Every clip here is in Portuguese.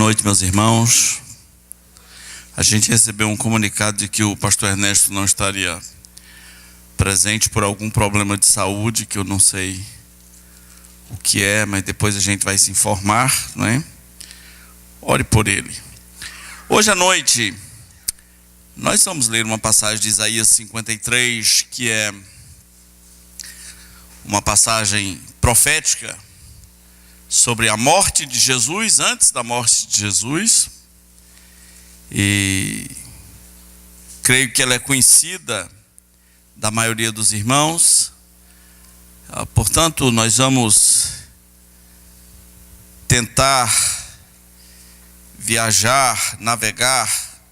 noite, meus irmãos. A gente recebeu um comunicado de que o pastor Ernesto não estaria presente por algum problema de saúde, que eu não sei o que é, mas depois a gente vai se informar, não é? Ore por ele. Hoje à noite, nós vamos ler uma passagem de Isaías 53, que é uma passagem profética sobre a morte de Jesus, antes da morte de Jesus, e creio que ela é conhecida da maioria dos irmãos. Portanto, nós vamos tentar viajar, navegar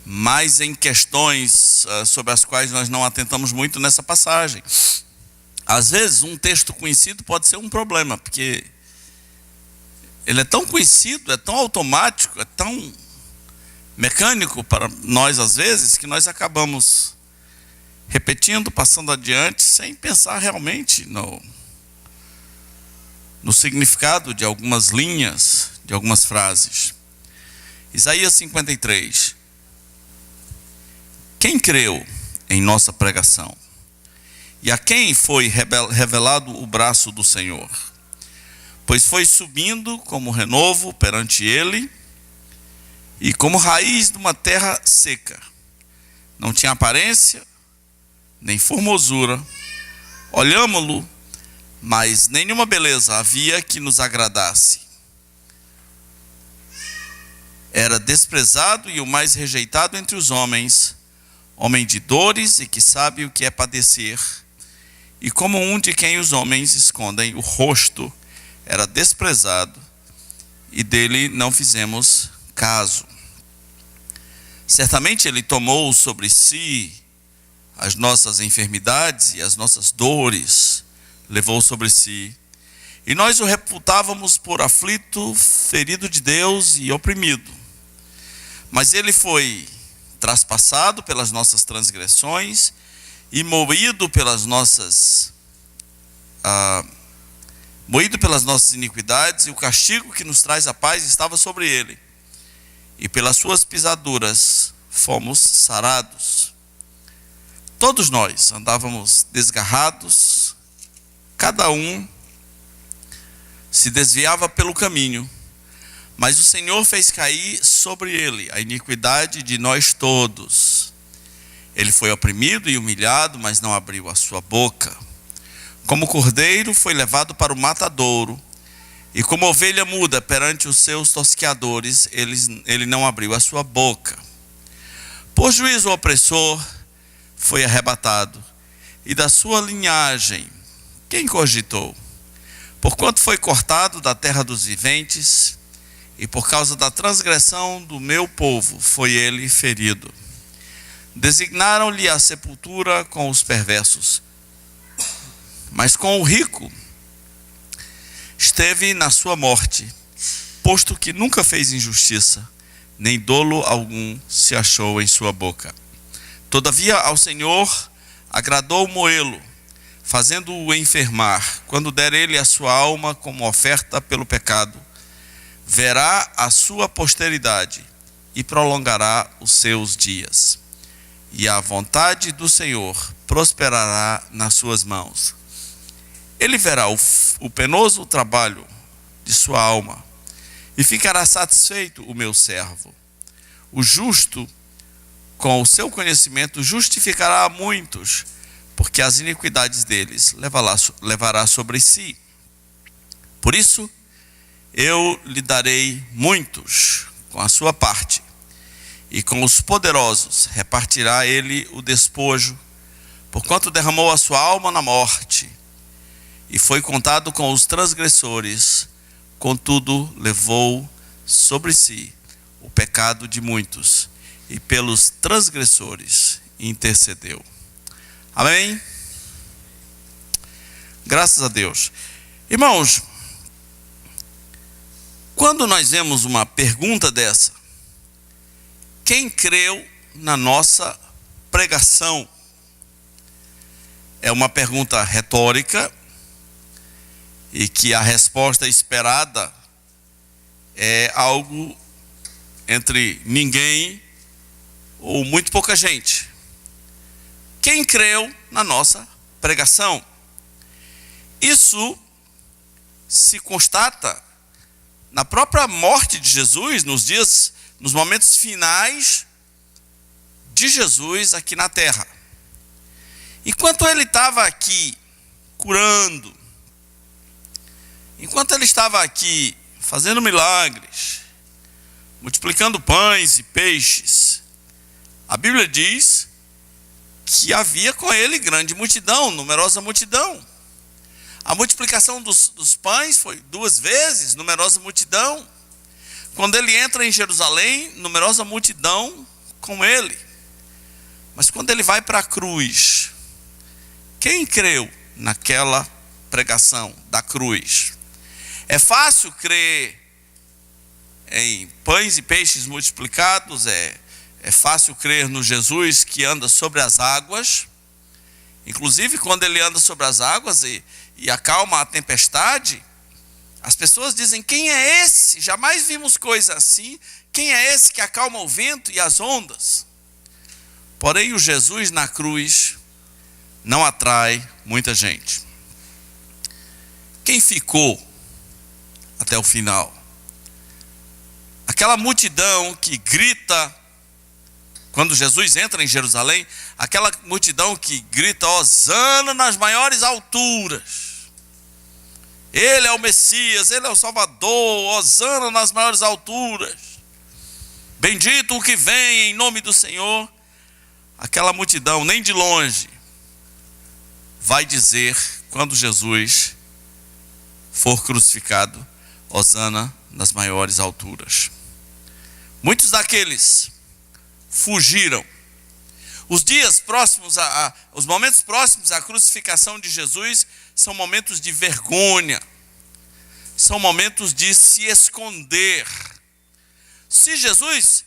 mais em questões sobre as quais nós não atentamos muito nessa passagem. Às vezes um texto conhecido pode ser um problema, porque ele é tão conhecido, é tão automático, é tão mecânico para nós às vezes, que nós acabamos repetindo, passando adiante, sem pensar realmente no significado de algumas linhas, de algumas frases. Isaías 53. Quem creu em nossa pregação? E a quem foi revelado o braço do Senhor? Pois foi subindo como renovo perante ele, e como raiz de uma terra seca. Não tinha aparência, nem formosura. Olhámo-lo, mas nenhuma beleza havia que nos agradasse. Era desprezado e o mais rejeitado entre os homens, homem de dores e que sabe o que é padecer. E como um de quem os homens escondem o rosto, era desprezado, e dele não fizemos caso. Certamente ele tomou sobre si as nossas enfermidades e as nossas dores, levou sobre si. E nós o reputávamos por aflito, ferido de Deus e oprimido. Mas ele foi traspassado pelas nossas transgressões e moído pelas nossas iniquidades, e o castigo que nos traz a paz estava sobre ele, e pelas suas pisaduras fomos sarados. Todos nós andávamos desgarrados, cada um se desviava pelo caminho, mas o Senhor fez cair sobre ele a iniquidade de nós todos. Ele foi oprimido e humilhado, mas não abriu a sua boca. Como cordeiro foi levado para o matadouro, e como ovelha muda perante os seus tosqueadores, ele não abriu a sua boca. Por juízo ao opressor foi arrebatado, e da sua linhagem quem cogitou? Porquanto foi cortado da terra dos viventes, e por causa da transgressão do meu povo foi ele ferido. Designaram-lhe a sepultura com os perversos, mas com o rico esteve na sua morte, posto que nunca fez injustiça, nem dolo algum se achou em sua boca. Todavia ao Senhor agradou moê-lo, fazendo-o enfermar. Quando der ele a sua alma como oferta pelo pecado, verá a sua posteridade e prolongará os seus dias. E a vontade do Senhor prosperará nas suas mãos. Ele verá o penoso trabalho de sua alma, e ficará satisfeito o meu servo. O justo, com o seu conhecimento, justificará a muitos, porque as iniquidades deles levará sobre si. Por isso, eu lhe darei muitos com a sua parte, e com os poderosos repartirá ele o despojo, porquanto derramou a sua alma na morte, e foi contado com os transgressores, contudo levou sobre si o pecado de muitos, e pelos transgressores intercedeu. Amém? Graças a Deus. Irmãos, quando nós vemos uma pergunta dessa, quem creu na nossa pregação? É uma pergunta retórica, e que a resposta esperada é algo entre ninguém ou muito pouca gente. Quem creu na nossa pregação? Isso se constata na própria morte de Jesus, nos momentos finais de Jesus aqui na terra. Enquanto ele estava aqui curando, enquanto ele estava aqui fazendo milagres, multiplicando pães e peixes, a Bíblia diz que havia com ele grande multidão, numerosa multidão. A multiplicação dos pães foi 2 vezes, numerosa multidão. Quando ele entra em Jerusalém, numerosa multidão com ele. Mas quando ele vai para a cruz, quem creu naquela pregação da cruz? É fácil crer em pães e peixes multiplicados, é fácil crer no Jesus que anda sobre as águas. Inclusive, quando ele anda sobre as águas e acalma a tempestade, as pessoas dizem: quem é esse? Jamais vimos coisa assim. Quem é esse que acalma o vento e as ondas? Porém, o Jesus na cruz não atrai muita gente. Quem ficou até o final? Aquela multidão que grita quando Jesus entra em Jerusalém, aquela multidão que grita: hosana nas maiores alturas. Ele é o Messias, ele é o Salvador, hosana nas maiores alturas. Bendito o que vem em nome do Senhor. Aquela multidão, nem de longe, vai dizer, quando Jesus for crucificado: hosana nas maiores alturas. Muitos daqueles fugiram. Os dias próximos, os momentos próximos à crucificação de Jesus são momentos de vergonha, são momentos de se esconder. Se Jesus,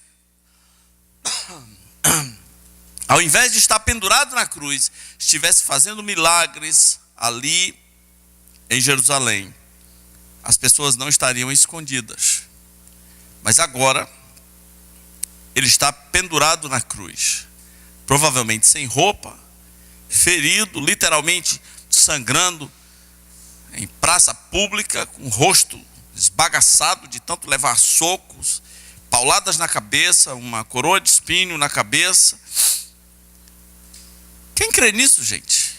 ao invés de estar pendurado na cruz, estivesse fazendo milagres ali em Jerusalém, as pessoas não estariam escondidas. Mas agora, ele está pendurado na cruz, provavelmente sem roupa, ferido, literalmente sangrando, em praça pública, com o rosto esbagaçado de tanto levar socos, pauladas na cabeça, uma coroa de espinho na cabeça. Quem crê nisso, gente?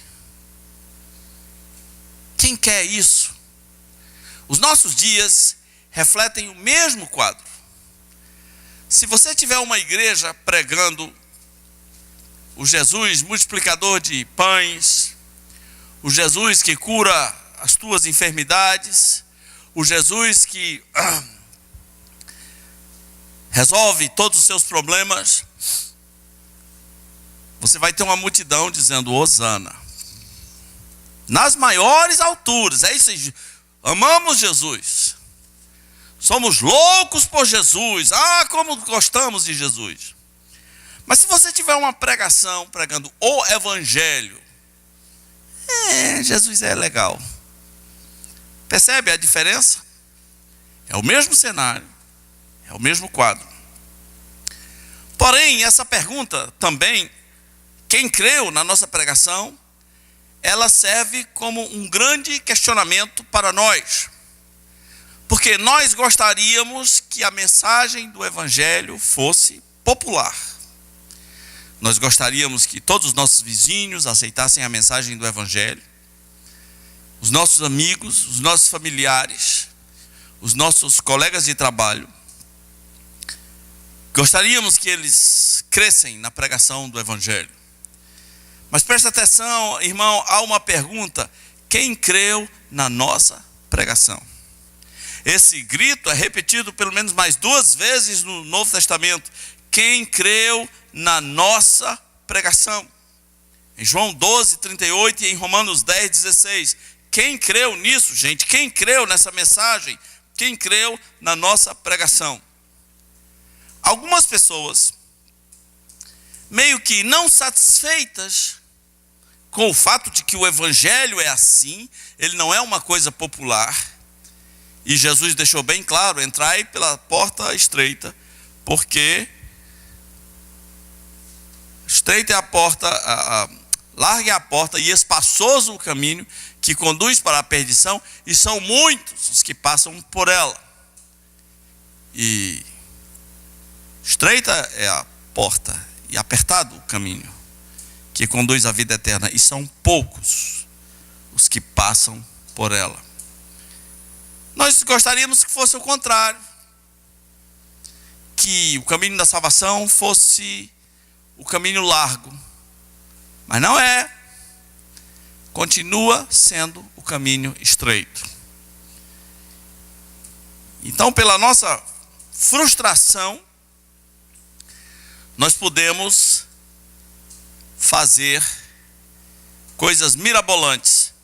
Quem quer isso? Os nossos dias refletem o mesmo quadro. Se você tiver uma igreja pregando o Jesus multiplicador de pães, o Jesus que cura as tuas enfermidades, o Jesus que resolve todos os seus problemas, você vai ter uma multidão dizendo: hosana nas maiores alturas. É isso aí. Amamos Jesus, somos loucos por Jesus, como gostamos de Jesus. Mas se você tiver uma pregação pregando o evangelho, Jesus é legal. Percebe a diferença? É o mesmo cenário, é o mesmo quadro. Porém, essa pergunta também, quem creu na nossa pregação, ela serve como um grande questionamento para nós. Porque nós gostaríamos que a mensagem do evangelho fosse popular. Nós gostaríamos que todos os nossos vizinhos aceitassem a mensagem do evangelho, os nossos amigos, os nossos familiares, os nossos colegas de trabalho. Gostaríamos que eles crescem na pregação do evangelho. Mas presta atenção, irmão, há uma pergunta: quem creu na nossa pregação? Esse grito é repetido pelo menos mais 2 vezes no Novo Testamento. Quem creu na nossa pregação? Em João 12:38 e em Romanos 10:16. Quem creu nisso, gente? Quem creu nessa mensagem? Quem creu na nossa pregação? Algumas pessoas, meio que não satisfeitas com o fato de que o evangelho é assim, ele não é uma coisa popular. E Jesus deixou bem claro: entrai pela porta estreita, porque estreita é a porta, larga é a porta e espaçoso o caminho que conduz para a perdição, e são muitos os que passam por ela. E estreita é a porta e apertado o caminho que conduz à vida eterna, e são poucos os que passam por ela. Nós gostaríamos que fosse o contrário, que o caminho da salvação fosse o caminho largo, mas não é. Continua sendo o caminho estreito. Então, pela nossa frustração, nós podemos fazer coisas mirabolantes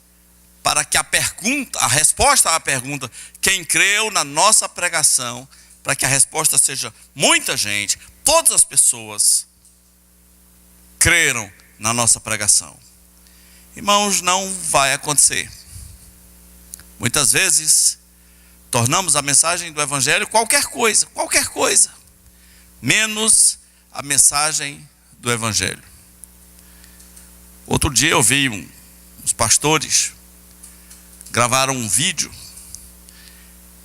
para que a resposta à pergunta, quem creu na nossa pregação, para que a resposta seja muita gente, todas as pessoas creram na nossa pregação. Irmãos, não vai acontecer. Muitas vezes tornamos a mensagem do evangelho qualquer coisa, menos a mensagem do evangelho. Outro dia eu vi uns pastores gravaram um vídeo,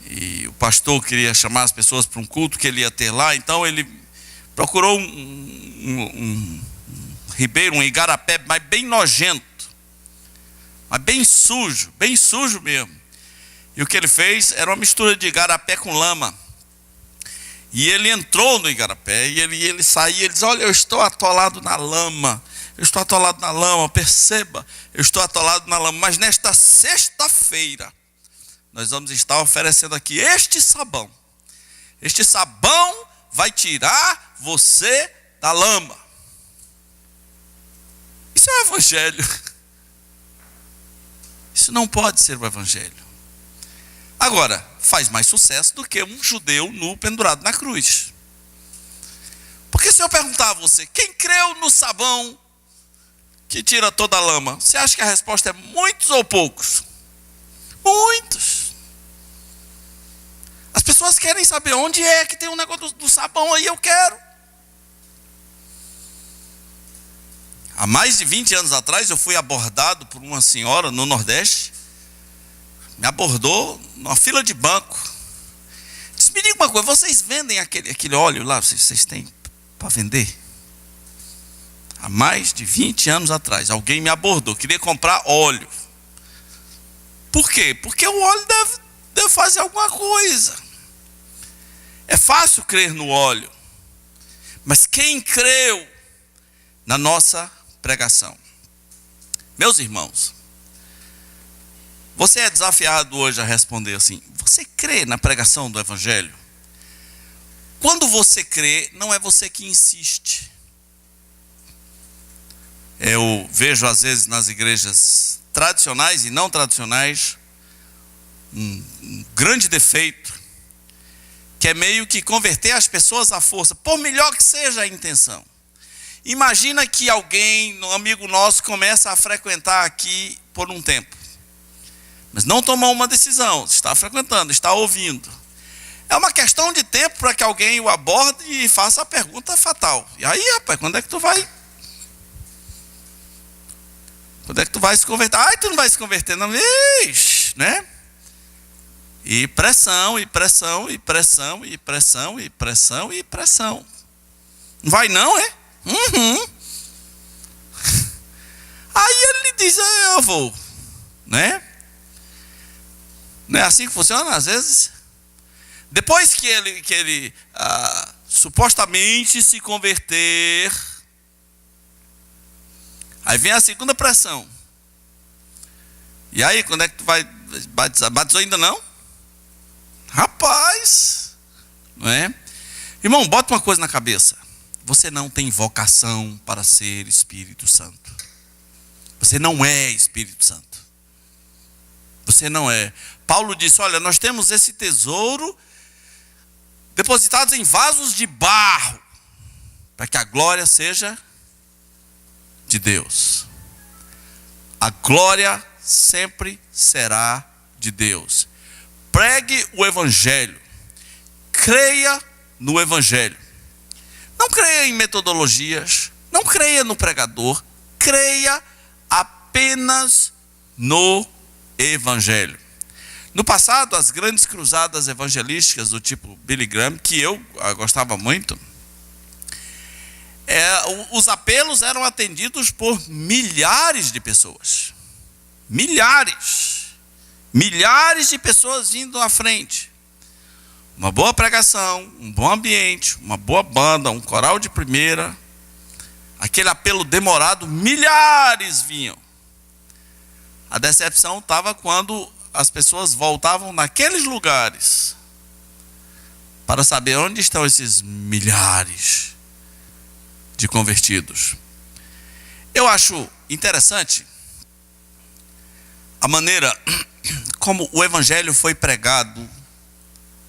e o pastor queria chamar as pessoas para um culto que ele ia ter lá. Então ele procurou um ribeiro, um igarapé, mas bem nojento, mas bem sujo mesmo. E o que ele fez era uma mistura de igarapé com lama. E ele entrou no igarapé e ele saía, ele diz: olha, eu estou atolado na lama, perceba, eu estou atolado na lama, mas nesta sexta-feira nós vamos estar oferecendo aqui este sabão vai tirar você da lama. Isso é o evangelho. Isso não pode ser o evangelho. Agora, faz mais sucesso do que um judeu nu pendurado na cruz. Porque se eu perguntar a você, quem creu no sabão que tira toda a lama, você acha que a resposta é muitos ou poucos? Muitos. As pessoas querem saber onde é que tem um negócio do sabão aí, eu quero. Há mais de 20 anos atrás eu fui abordado por uma senhora no Nordeste. Me abordou numa fila de banco. Disse: me diga uma coisa, vocês vendem aquele óleo lá? Vocês têm para vender? Há mais de 20 anos atrás, alguém me abordou, queria comprar óleo. Por quê? Porque o óleo deve fazer alguma coisa. É fácil crer no óleo, mas quem creu na nossa pregação? Meus irmãos, você é desafiado hoje a responder assim: você crê na pregação do evangelho? Quando você crê, não é você que insiste. Eu vejo às vezes nas igrejas tradicionais e não tradicionais um grande defeito, que é meio que converter as pessoas à força, por melhor que seja a intenção. Imagina que alguém, um amigo nosso, começa a frequentar aqui por um tempo, mas não tomou uma decisão, está frequentando, está ouvindo. É uma questão de tempo para que alguém o aborde e faça a pergunta fatal: e aí, rapaz, quando é que tu vai? Quando é que tu vai se converter? Ai, tu não vai se converter, não. Ixi, né? E pressão, e pressão, e pressão, e pressão, e pressão, e pressão. Não vai não, é? Uhum. Aí ele diz: eu vou, né? Não é assim que funciona às vezes? Depois que ele supostamente se converter, aí vem a segunda pressão. E aí, quando é que tu vai batizar? Batizou ainda não? Rapaz, não é? Irmão, bota uma coisa na cabeça: você não tem vocação para ser Espírito Santo. Você não é Espírito Santo. Você não é. Paulo disse: olha, nós temos esse tesouro depositados em vasos de barro, para que a glória seja de Deus. A glória sempre será de Deus. Pregue o evangelho. Creia no evangelho. Não creia em metodologias, não creia no pregador, creia apenas no evangelho. No passado, as grandes cruzadas evangelísticas do tipo Billy Graham, que eu gostava muito, os apelos eram atendidos por milhares de pessoas. Milhares de pessoas vindo à frente. Uma boa pregação, um bom ambiente, uma boa banda, um coral de primeira. Aquele apelo demorado, milhares vinham. A decepção estava quando as pessoas voltavam naqueles lugares para saber onde estão esses milhares de convertidos. Eu acho interessante a maneira como o evangelho foi pregado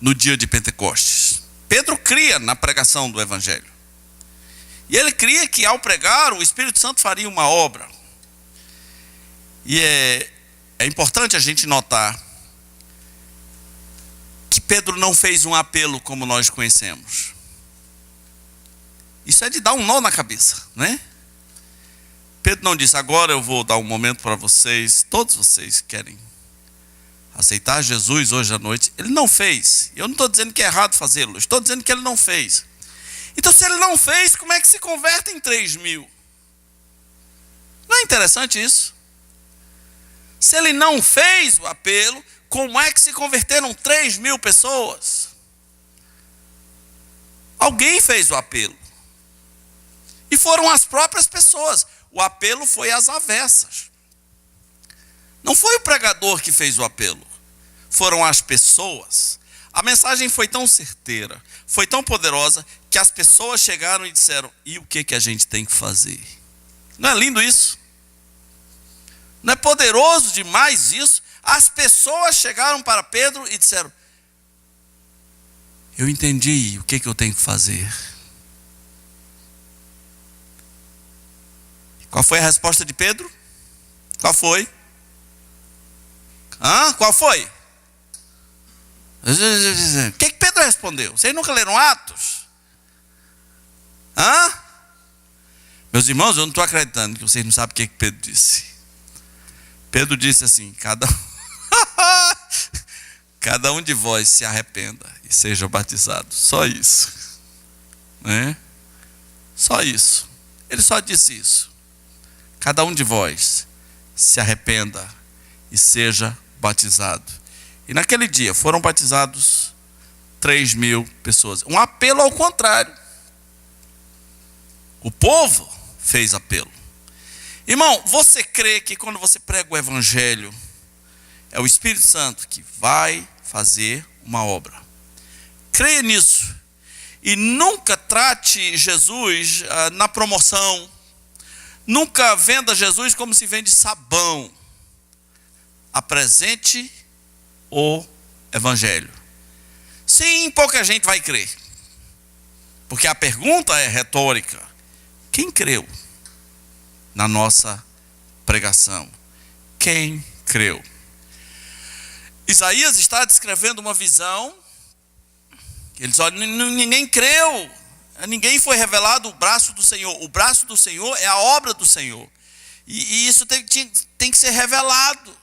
no dia de Pentecostes. Pedro cria na pregação do evangelho. E ele cria que ao pregar o Espírito Santo faria uma obra. E é importante a gente notar que Pedro não fez um apelo como nós conhecemos. Isso é de dar um nó na cabeça, né? Pedro não disse, agora eu vou dar um momento para vocês, todos vocês que querem aceitar Jesus hoje à noite. Ele não fez. Eu não estou dizendo que é errado fazê-lo, estou dizendo que ele não fez. Então, se ele não fez, como é que se converte em 3.000? Não é interessante isso? Se ele não fez o apelo, como é que se converteram 3.000 pessoas? Alguém fez o apelo. E foram as próprias pessoas. O apelo foi às avessas. Não foi o pregador que fez o apelo. Foram as pessoas. A mensagem foi tão certeira, foi tão poderosa, que as pessoas chegaram e disseram, e o que a gente tem que fazer? Não é lindo isso? Não é poderoso demais isso? As pessoas chegaram para Pedro e disseram, eu entendi o que eu tenho que fazer. Qual foi a resposta de Pedro? Qual foi? Qual foi? O que Pedro respondeu? Vocês nunca leram Atos? Meus irmãos, eu não estou acreditando que vocês não sabem o que Pedro disse. Pedro disse assim, cada um de vós se arrependa e seja batizado. Só isso. Né? Só isso. Ele só disse isso. Cada um de vós se arrependa e seja batizado. E naquele dia foram batizados 3.000 pessoas. Um apelo ao contrário. O povo fez apelo. Irmão, você crê que quando você prega o evangelho, é o Espírito Santo que vai fazer uma obra? Creia nisso. E nunca trate Jesus na promoção. Nunca venda Jesus como se vende sabão. Apresente o evangelho. Sim, pouca gente vai crer. Porque a pergunta é retórica. Quem creu na nossa pregação? Quem creu? Isaías está descrevendo uma visão. Ele diz, olha, ninguém creu. Ninguém foi revelado o braço do Senhor. O braço do Senhor é a obra do Senhor. E isso tem que ser revelado.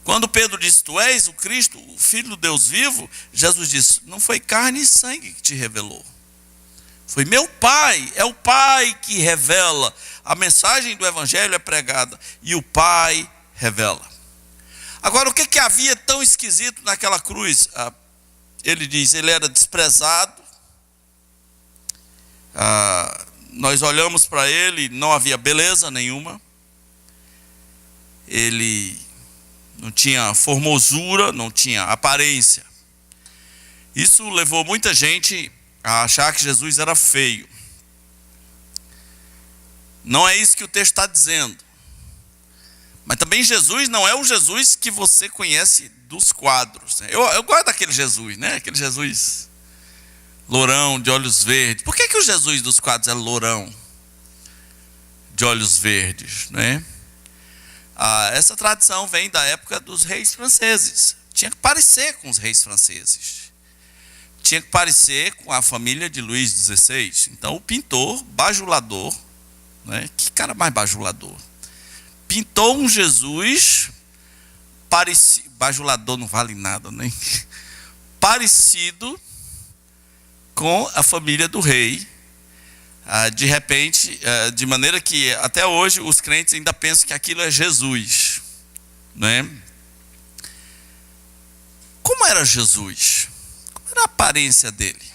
Quando Pedro disse, tu és o Cristo, o Filho do Deus vivo, Jesus disse, não foi carne e sangue que te revelou. Foi meu Pai, é o Pai que revela. A mensagem do Evangelho é pregada e o Pai revela. Agora, o que havia tão esquisito naquela cruz? Ele diz, ele era desprezado. Nós olhamos para ele, não havia beleza nenhuma. Ele não tinha formosura, não tinha aparência. Isso levou muita gente a achar que Jesus era feio. Não é isso que o texto está dizendo. Mas também Jesus não é o Jesus que você conhece dos quadros. Eu gosto daquele Jesus, né? Aquele Jesus lourão, de olhos verdes. Por que o Jesus dos quadros é lourão? de olhos verdes, né? Essa tradição vem da época dos reis franceses. Tinha que parecer com os reis franceses. Tinha que parecer com a família de Luís XVI. Então o pintor, bajulador, né? Que cara mais bajulador? Pintou um Jesus parecido, bajulador não vale nada, né? Parecido com a família do rei. De repente, de maneira que até hoje os crentes ainda pensam que aquilo é Jesus, né? Como era Jesus? Como era a aparência dele?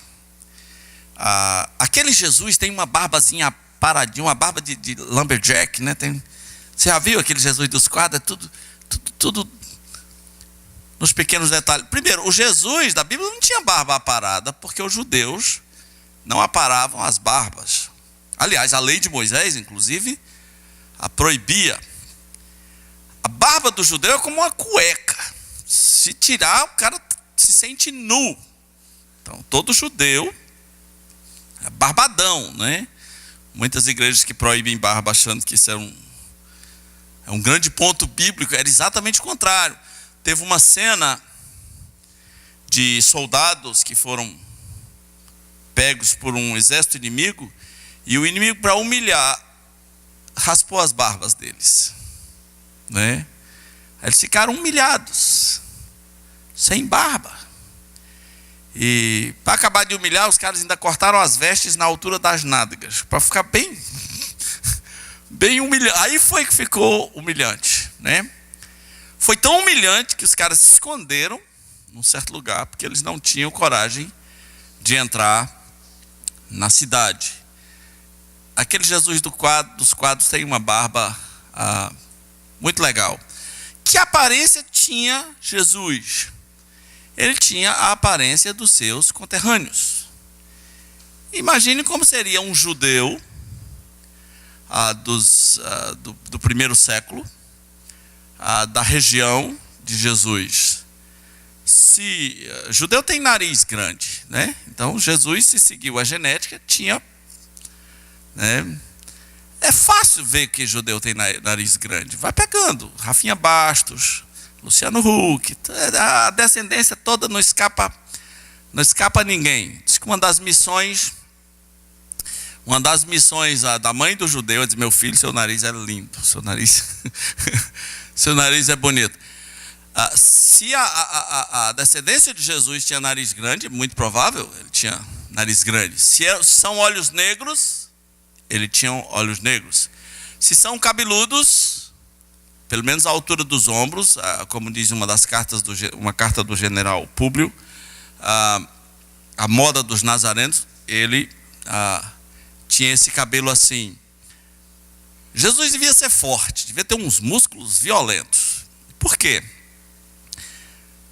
Aquele Jesus tem uma barbazinha paradinha, uma barba de lumberjack, né? Você já viu aquele Jesus dos quadros? Tudo nos pequenos detalhes. Primeiro, o Jesus da Bíblia não tinha barba aparada, porque os judeus não aparavam as barbas. Aliás, a lei de Moisés, inclusive, a proibia. A barba do judeu é como uma cueca. Se tirar, o cara se sente nu. Então, todo judeu é barbadão, né? Muitas igrejas que proíbem barba achando que isso é um grande ponto bíblico, era exatamente o contrário. Teve uma cena de soldados que foram pegos por um exército inimigo, e o inimigo, para humilhar, raspou as barbas deles, né? Eles ficaram humilhados, sem barba. E para acabar de humilhar, os caras ainda cortaram as vestes na altura das nádegas, para ficar bem humilhante. Aí foi que ficou humilhante, né? Foi tão humilhante que os caras se esconderam num certo lugar, porque eles não tinham coragem de entrar na cidade. Aquele Jesus dos quadros tem uma barba muito legal. Que aparência tinha Jesus? Ele tinha a aparência dos seus conterrâneos. Imagine como seria um judeu do primeiro século, da região de Jesus. Judeu tem nariz grande, né? Então Jesus, se seguiu a genética, tinha, né? É fácil ver que judeu tem nariz grande. Vai pegando. Rafinha Bastos, Luciano Huck, a descendência toda não escapa ninguém. Diz que uma das missões da mãe do judeu, diz: meu filho, seu nariz é lindo, seu nariz é bonito. Se a descendência de Jesus tinha nariz grande, muito provável, ele tinha nariz grande. Se são olhos negros, ele tinha olhos negros. Se são cabeludos, pelo menos à altura dos ombros, como diz uma carta do general Públio, a moda dos nazarenos, ele tinha esse cabelo assim. Jesus devia ser forte, devia ter uns músculos violentos. Por quê?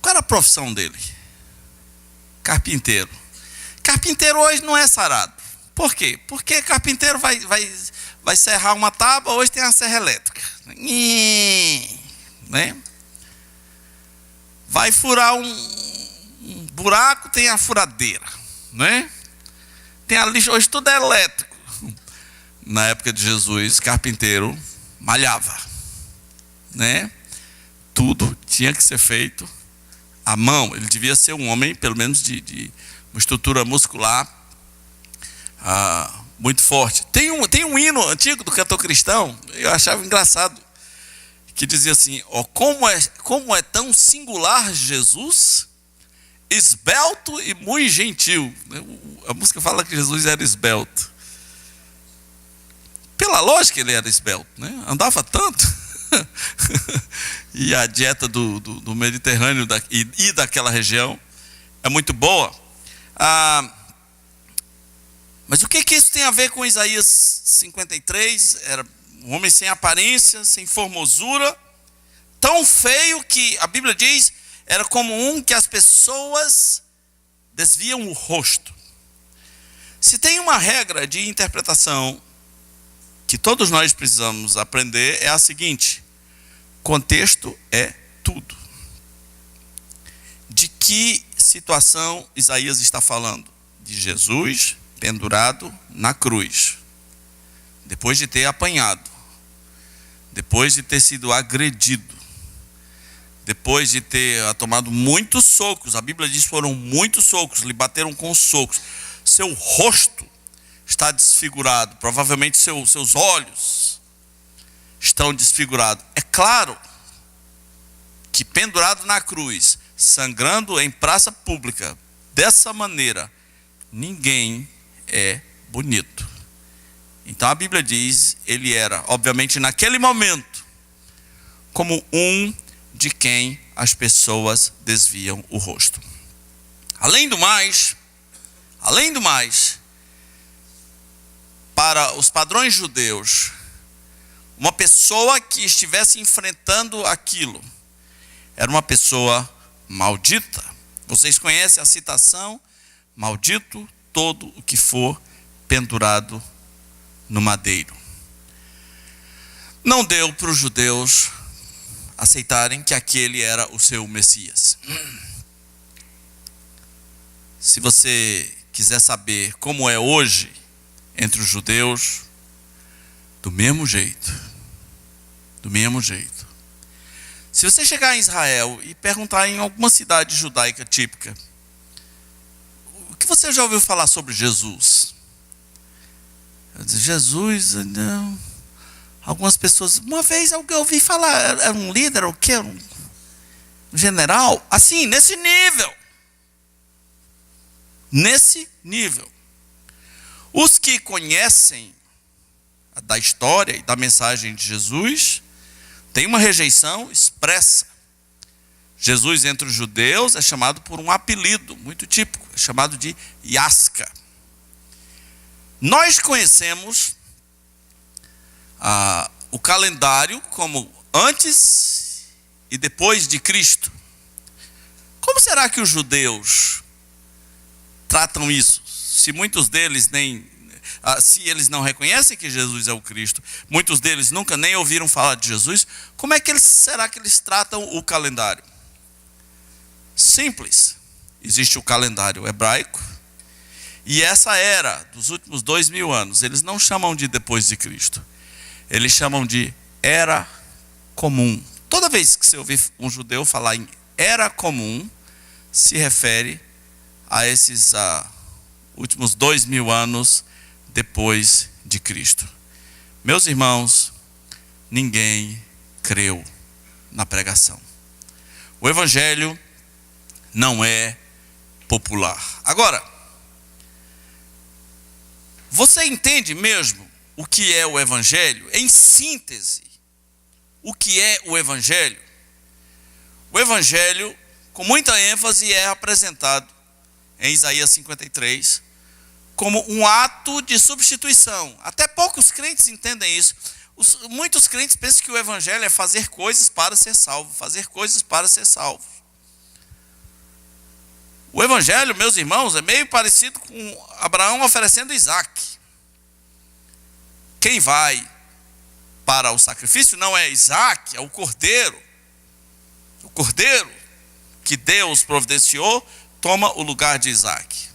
Qual era a profissão dele? Carpinteiro. Carpinteiro hoje não é sarado. Por quê? Porque carpinteiro vai serrar uma tábua, hoje tem a serra elétrica, né? Vai furar um buraco, tem a furadeira, né? Tem a lixa, hoje tudo é elétrico. Na época de Jesus, carpinteiro malhava, né? Tudo tinha que ser feito à mão. Ele devia ser um homem, pelo menos de uma estrutura muscular muito forte. Tem um hino antigo do cantor cristão, eu achava engraçado, que dizia assim: como é tão singular Jesus, esbelto e muito gentil. A música fala que Jesus era esbelto. Pela lógica, ele era esbelto, né? Andava tanto. E a dieta do Mediterrâneo e daquela região é muito boa. Mas o que isso tem a ver com Isaías 53? Era um homem sem aparência, sem formosura, tão feio que a Bíblia diz era comum que as pessoas desviam o rosto. Se tem uma regra de interpretação que todos nós precisamos aprender, é a seguinte: contexto é tudo. De que situação Isaías está falando? De Jesus pendurado na cruz. depois de ter apanhado, depois de ter sido agredido, depois de ter tomado muitos socos, a Bíblia diz que foram muitos socos, lhe bateram com socos, seu rosto está desfigurado, provavelmente seus olhos estão desfigurados. É claro que pendurado na cruz, sangrando em praça pública, dessa maneira, ninguém é bonito. Então a Bíblia diz, ele era, obviamente naquele momento, como um de quem as pessoas desviam o rosto. Além do mais, para os padrões judeus, uma pessoa que estivesse enfrentando aquilo, era uma pessoa maldita. Vocês conhecem a citação? Maldito todo o que for pendurado no madeiro. Não deu para os judeus aceitarem que aquele era o seu Messias. Se você quiser saber como é hoje entre os judeus, do mesmo jeito. Se você chegar em Israel e perguntar em alguma cidade judaica típica, o que você já ouviu falar sobre Jesus? Eu disse, Jesus, não. Algumas pessoas, uma vez eu ouvi falar, era um líder, o quê? Um general? Assim, nesse nível. Os que conhecem da história e da mensagem de Jesus, tem uma rejeição expressa. Jesus entre os judeus é chamado por um apelido muito típico, é chamado de Yasca. Nós conhecemos o calendário como antes e depois de Cristo. Como será que os judeus tratam isso? Se muitos deles se eles não reconhecem que Jesus é o Cristo, muitos deles nunca nem ouviram falar de Jesus, como é que será que eles tratam o calendário? Simples. Existe o calendário hebraico, e essa era dos últimos 2000 anos, eles não chamam de depois de Cristo, eles chamam de era comum. Toda vez que você ouvir um judeu falar em era comum, se refere a esses últimos 2000 anos depois de Cristo. Meus irmãos, ninguém creu na pregação. O evangelho não é popular. Agora, você entende mesmo o que é o evangelho? Em síntese, o que é o evangelho? O evangelho, com muita ênfase, é apresentado em Isaías 53 como um ato de substituição. Até poucos crentes entendem isso. Muitos crentes pensam que o evangelho é fazer coisas para ser salvo. O evangelho, meus irmãos, é meio parecido com Abraão oferecendo Isaac. Quem vai para o sacrifício não é Isaac, é o cordeiro. O cordeiro que Deus providenciou toma o lugar de Isaac.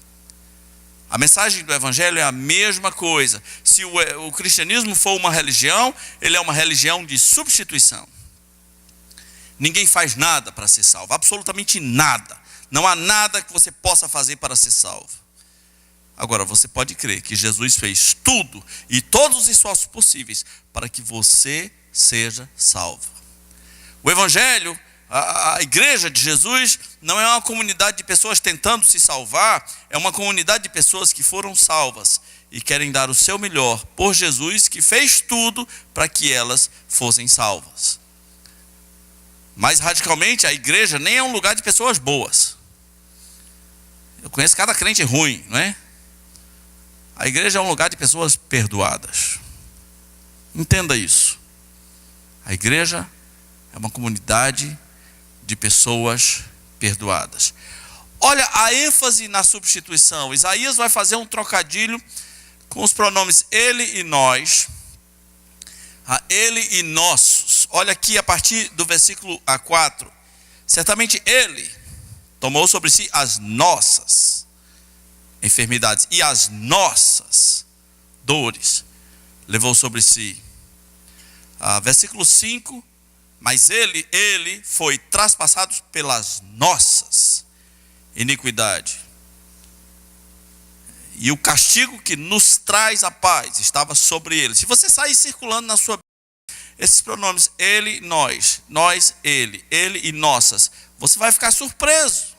A mensagem do evangelho é a mesma coisa. Se o cristianismo for uma religião, ele é uma religião de substituição. Ninguém faz nada para ser salvo, absolutamente nada. Não há nada que você possa fazer para ser salvo. Agora, você pode crer que Jesus fez tudo e todos os esforços possíveis para que você seja salvo. O evangelho, a igreja de Jesus, não é uma comunidade de pessoas tentando se salvar, é uma comunidade de pessoas que foram salvas e querem dar o seu melhor por Jesus, que fez tudo para que elas fossem salvas. Mais radicalmente, a igreja nem é um lugar de pessoas boas. Eu conheço cada crente ruim, não é? A igreja é um lugar de pessoas perdoadas. Entenda isso. A igreja é uma comunidade de pessoas perdoadas. Olha a ênfase na substituição. Isaías vai fazer um trocadilho com os pronomes ele e nós, ele e nossos. Olha aqui a partir do versículo 4. Certamente ele tomou sobre si as nossas enfermidades e as nossas dores levou sobre si. Versículo 5, mas ele foi traspassado pelas nossas iniquidades. E o castigo que nos traz a paz estava sobre ele. Se você sair circulando na sua esses pronomes, ele, nós, ele e nossas, você vai ficar surpreso.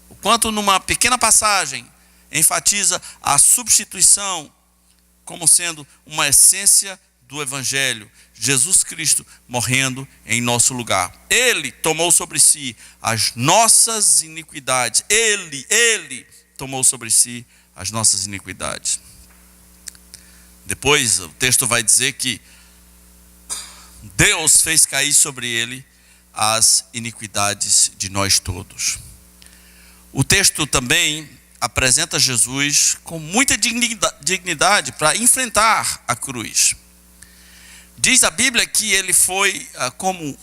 O quanto numa pequena passagem enfatiza a substituição como sendo uma essência do Evangelho. Jesus Cristo morrendo em nosso lugar. Ele tomou sobre si as nossas iniquidades. Ele tomou sobre si as nossas iniquidades. Depois o texto vai dizer que Deus fez cair sobre ele as iniquidades de nós todos. O texto também apresenta Jesus com muita dignidade para enfrentar a cruz. Diz a Bíblia que ele foi como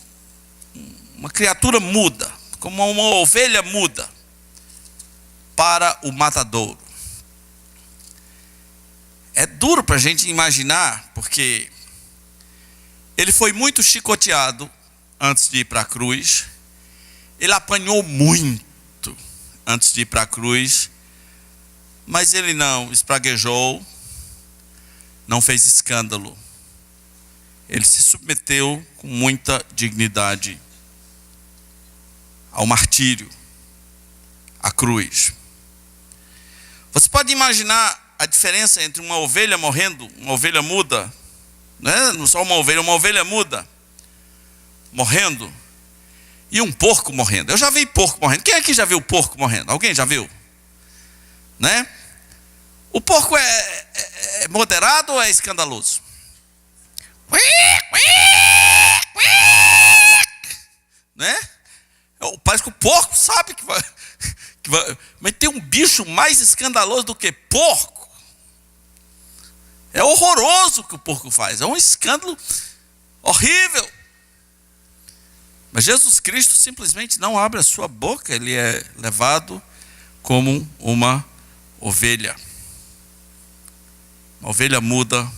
uma criatura muda, como uma ovelha muda para o matadouro. É duro para a gente imaginar, porque ele foi muito chicoteado antes de ir para a cruz. Ele apanhou muito antes de ir para a cruz. Mas ele não espraguejou, não fez escândalo. Ele se submeteu com muita dignidade ao martírio, à cruz. Você pode imaginar a diferença entre uma ovelha morrendo, uma ovelha muda, não só uma ovelha muda morrendo, e um porco morrendo. Eu já vi porco morrendo. Quem aqui já viu porco morrendo? Alguém já viu? Né? O porco é moderado ou é escandaloso? Né? Parece que o porco sabe que vai, mas tem um bicho mais escandaloso do que porco. É horroroso o que o porco faz, é um escândalo horrível. Mas Jesus Cristo simplesmente não abre a sua boca, ele é levado como uma ovelha muda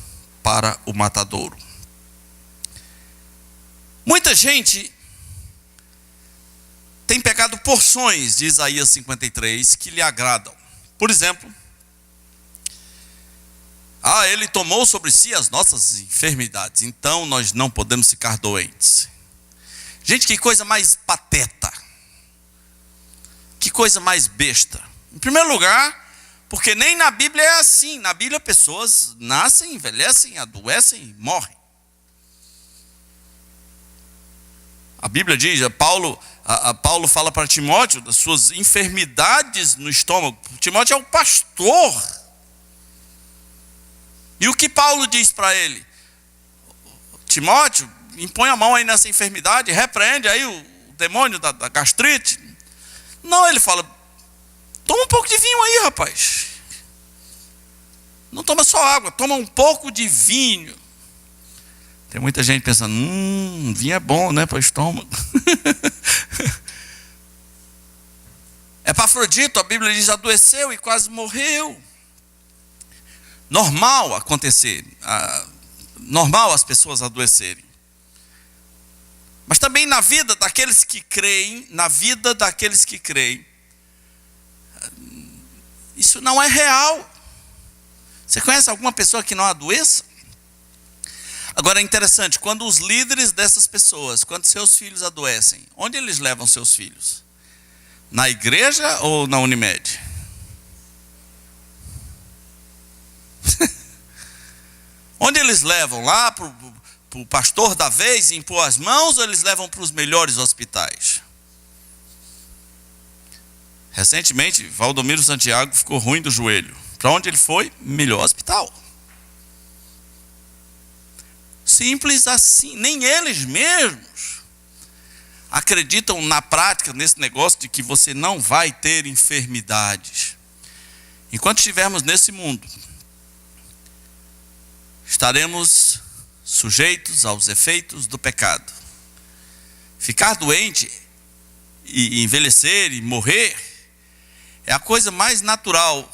para o matadouro. Muita gente tem pegado porções de Isaías 53 que lhe agradam. Por exemplo, ele tomou sobre si as nossas enfermidades, então nós não podemos ficar doentes. Gente, que coisa mais pateta, que coisa mais besta. Em primeiro lugar, porque nem na Bíblia é assim. Na Bíblia pessoas nascem, envelhecem, adoecem e morrem. A Bíblia diz, Paulo fala para Timóteo das suas enfermidades no estômago. Timóteo é o pastor. E o que Paulo diz para ele? Timóteo, impõe a mão aí nessa enfermidade, repreende aí o demônio da gastrite. Não, ele fala, toma um pouco de vinho aí, rapaz. Não toma só água, toma um pouco de vinho. Tem muita gente pensando, vinho é bom, né, para o estômago. Epafrodito, a Bíblia diz, adoeceu e quase morreu. Normal acontecer, normal as pessoas adoecerem. Mas também na vida daqueles que creem, isso não é real. Você conhece alguma pessoa que não adoeça? Agora é interessante, quando os líderes dessas pessoas, quando seus filhos adoecem, onde eles levam seus filhos? Na igreja ou na Unimed? Onde eles levam? Lá para o pastor da vez impor as mãos, ou eles levam para os melhores hospitais? Recentemente, Valdomiro Santiago ficou ruim do joelho. Para onde ele foi? Melhor hospital. Simples assim. Nem eles mesmos acreditam na prática, nesse negócio de que você não vai ter enfermidades. Enquanto estivermos nesse mundo, estaremos sujeitos aos efeitos do pecado. Ficar doente e envelhecer e morrer é a coisa mais natural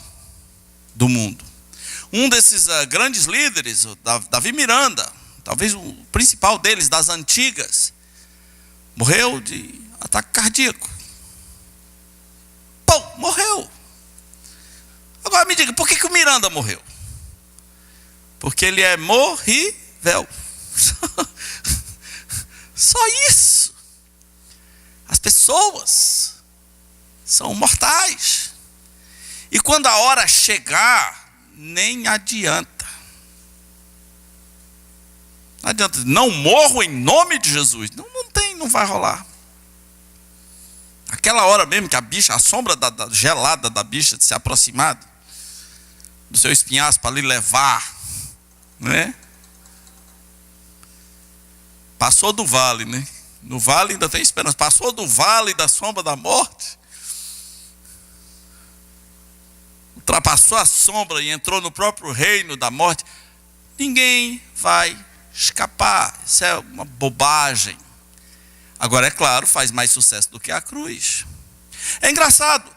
do mundo. Um desses grandes líderes, o Davi Miranda, talvez o principal deles, das antigas, morreu de ataque cardíaco. Pô, morreu. Agora me diga, por que o Miranda morreu? Porque ele é morrível. Só isso. As pessoas são mortais. E quando a hora chegar, nem adianta. Não adianta. Não morro em nome de Jesus. Não vai rolar. Aquela hora mesmo que a bicha, a sombra gelada da bicha de se aproximar do seu espinhaço para lhe levar, né? Passou do vale, né? No vale ainda tem esperança. Passou do vale da sombra da morte, ultrapassou a sombra e entrou no próprio reino da morte. Ninguém vai escapar. Isso é uma bobagem. Agora, é claro, faz mais sucesso do que a cruz. É engraçado.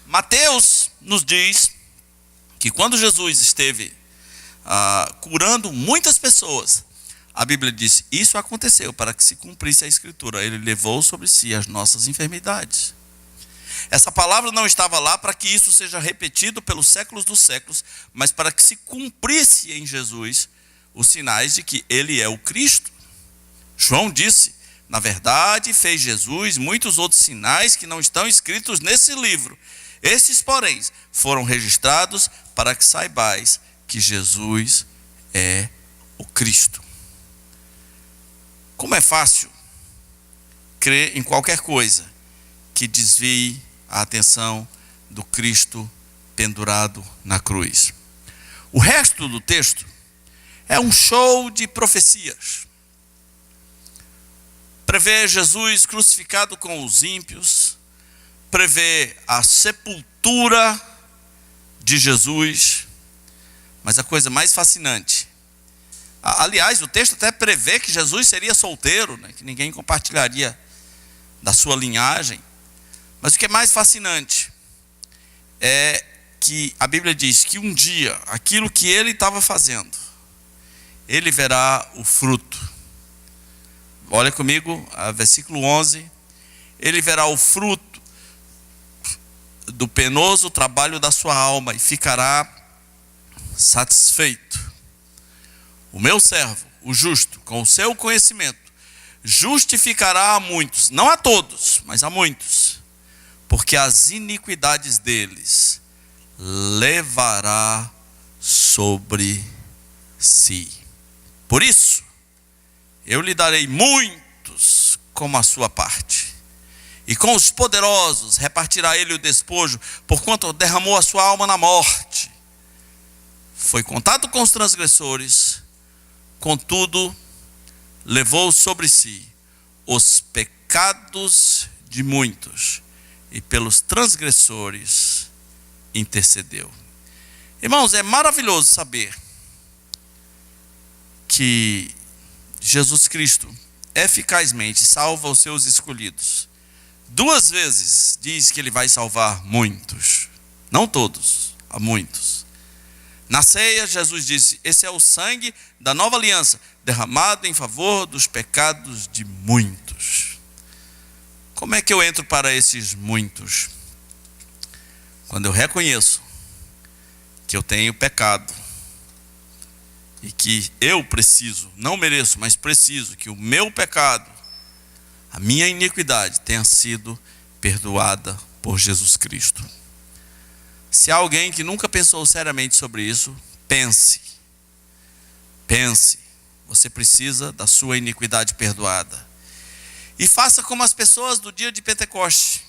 Mateus nos diz que quando Jesus esteve curando muitas pessoas, a Bíblia diz, isso aconteceu para que se cumprisse a Escritura. Ele levou sobre si as nossas enfermidades. Essa palavra não estava lá para que isso seja repetido pelos séculos dos séculos, mas para que se cumprisse em Jesus os sinais de que ele é o Cristo. João disse, na verdade, fez Jesus muitos outros sinais que não estão escritos nesse livro. Esses, porém, foram registrados para que saibais que Jesus é o Cristo. Como é fácil crer em qualquer coisa que desvie a atenção do Cristo pendurado na cruz. O resto do texto é um show de profecias. Prevê Jesus crucificado com os ímpios, prevê a sepultura de Jesus, mas a coisa mais fascinante, aliás, o texto até prevê que Jesus seria solteiro, né, que ninguém compartilharia da sua linhagem, mas o que é mais fascinante é que a Bíblia diz que um dia, aquilo que ele estava fazendo, ele verá o fruto. Olha comigo, versículo 11. Ele verá o fruto do penoso trabalho da sua alma e ficará satisfeito. O meu servo, o justo, com o seu conhecimento, justificará a muitos, não a todos, mas a muitos, porque as iniquidades deles levará sobre si. Por isso, eu lhe darei muitos como a sua parte, e com os poderosos repartirá ele o despojo, porquanto derramou a sua alma na morte. Foi contado com os transgressores, contudo, levou sobre si os pecados de muitos, e pelos transgressores intercedeu. Irmãos, é maravilhoso saber que Jesus Cristo eficazmente salva os seus escolhidos. 2 vezes diz que ele vai salvar muitos, não todos, a muitos. Na ceia, Jesus disse, esse é o sangue da nova aliança, derramado em favor dos pecados de muitos. Como é que eu entro para esses muitos? Quando eu reconheço que eu tenho pecado, e que eu preciso, não mereço, mas preciso, que o meu pecado, a minha iniquidade tenha sido perdoada por Jesus Cristo. Se há alguém que nunca pensou seriamente sobre isso, pense. Você precisa da sua iniquidade perdoada. E faça como as pessoas do dia de Pentecoste.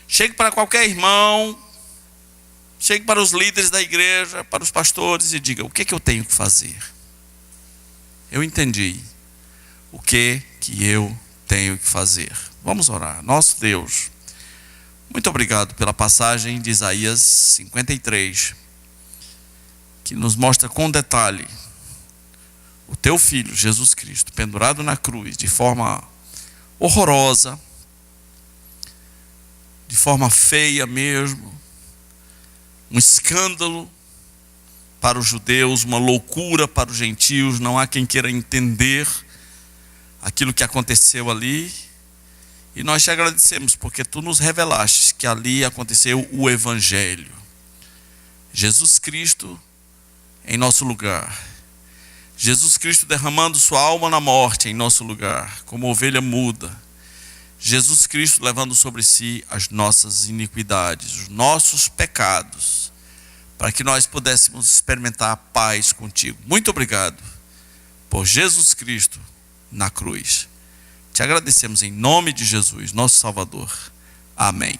Chegue para qualquer irmão, chegue para os líderes da igreja, para os pastores e diga, o que eu tenho que fazer? Eu entendi o que eu tenho que fazer. Vamos orar. Nosso Deus, muito obrigado pela passagem de Isaías 53, que nos mostra com detalhe o teu Filho, Jesus Cristo, pendurado na cruz, de forma horrorosa, de forma feia mesmo, um escândalo, para os judeus, uma loucura para os gentios. Não há quem queira entender aquilo que aconteceu ali. E nós te agradecemos porque tu nos revelaste que ali aconteceu o Evangelho. Jesus Cristo em nosso lugar. Jesus Cristo derramando sua alma na morte em nosso lugar, como ovelha muda. Jesus Cristo levando sobre si as nossas iniquidades, os nossos pecados, para que nós pudéssemos experimentar a paz contigo. Muito obrigado por Jesus Cristo na cruz. Te agradecemos em nome de Jesus, nosso Salvador. Amém.